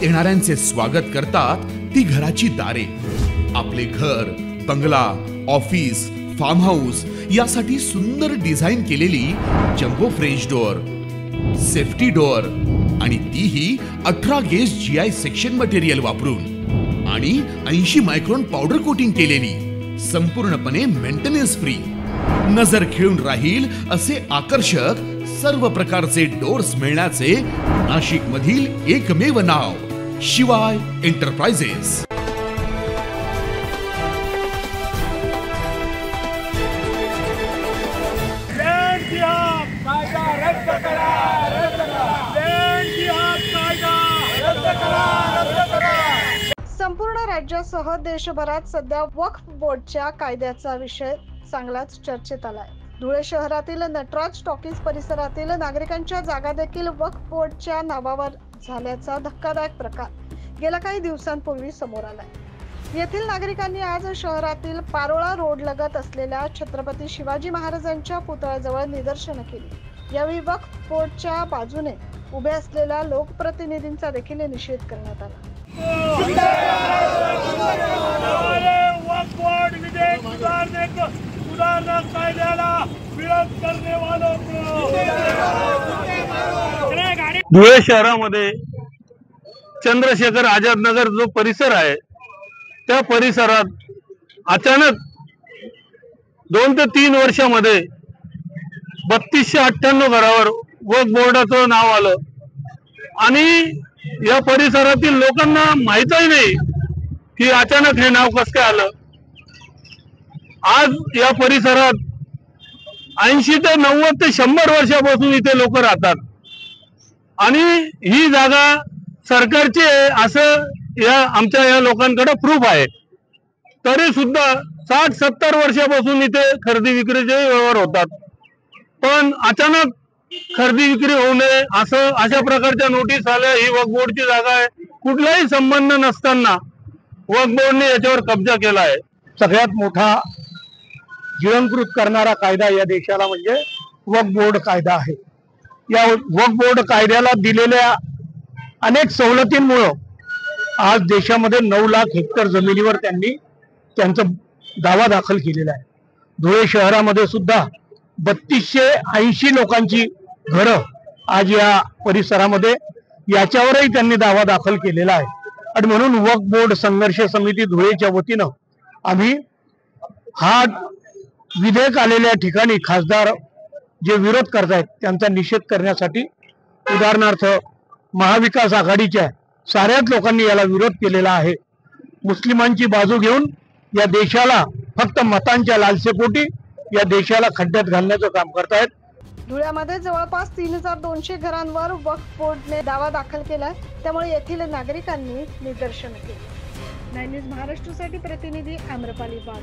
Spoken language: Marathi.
येणाऱ्यांचे स्वागत करतात ती घराची दारे। आपले घर, बंगला, ऑफिस, फार्म हाऊस यासाठी सुंदर डिझाईन केलेली jumbo French door, safety door आणि तीही 18 गेज GI सेक्शन मटेरियल वापरून आणि 80 मायक्रॉन पावडर कोटिंग केलेली, संपूर्णपणे मेंटेनन्स फ्री, नजर खिळून राहील असे आकर्षक सर्व प्रकारचे डोर्स मिळण्याचे नाशिक मधील एकमेव नाव शिवाय एंटरप्राइजेस। संपूर्ण राज्यासह देशभरात सध्या वक्फ बोर्डच्या कायद्याचा विषय चांगलाच चर्चेत आलाय। धुळे शहरातील नटराज टॉकीज परिसरातील नागरिकांच्या जागा देखील वक्फ बोर्डच्या नावावर झाल्याचा धक्कादायक प्रकार गेल्या काही दिवसांपूर्वी समोर आलाय। येथील नागरिकांनी आज शहरातील पारोळा रोड लगत असलेल्या छत्रपती शिवाजी महाराजांच्या पुतळ्याजवळ निदर्शनं केली। यावेळी वक्फ बोर्डच्या बाजूने उभे असलेल्या लोकप्रतिनिधींचा देखील निषेध करण्यात आला। धुळे शहरामध्ये चंद्रशेखर आझाद नगर जो परिसर आहे त्या परिसरात अचानक 2 ते 3 वर्षामध्ये 3298 घरावर वक्फ बोर्डाचं नाव आलं आणि या परिसरातील लोकांना माहीतही नाही की अचानक हे नाव कसं काय आलं। आज या परिसरात 80 ते 90 ते 100 वर्षापासून इथे लोक राहतात आणि ही जागा सरकारची आहे असं आमच्या या लोकांकडे प्रूफ आहे। तरी सुद्धा 60-70 वर्षापासून इथे खरेदी विक्रीचे व्यवहार होतात, पण अचानक खरेदी विक्री होऊ नये असं अशा प्रकारच्या नोटीस आल्या। ही वक्फ बोर्डची जागा आहे, कुठलाही संबंध नसताना वक्फ बोर्डने याच्यावर कब्जा केला आहे। सगळ्यात मोठा गिळंकृत करणारा कायदा या देशाला म्हणजे वक्फ बोर्ड कायदा आहे। या वक्फ बोर्ड कायद्याला दिलेल्या अनेक सवलतींमुळे आज देशामध्ये 9 लाख हेक्टर जमिनीवर त्यांनी त्यांचा दावा दाखल केलेला आहे। धुळे शहरामध्ये सुद्धा 3280 लोकांची घरं आज या परिसरामध्ये याच्यावरही त्यांनी दावा दाखल केलेला आहे आणि म्हणून वक्फ बोर्ड संघर्ष समिती धुळेच्या वतीनं आम्ही हा विधेयक आलेल्या ठिकाणी खासदार जे विरोध करतायत त्यांचा निषेध करण्यासाठी, उदाहरणार्थ महाविकास आघाडीच्या साऱ्याच लोकांनी याला विरोध केलेला आहे। मुस्लिमांची बाजू घेऊन या देशाला फक्त मतांच्या लालसेपोटी या देशाला खड्ड्यात घालण्याचं काम करतायत। धुळ्यामध्ये जवळपास 3200 घरांवर वक्फ बोर्डने दावा दाखल केलाय, त्यामुळे येथील नागरिकांनी निदर्शनं केली। 9 न्यूज महाराष्ट्रासाठी प्रतिनिधी आम्रपाली वाघ।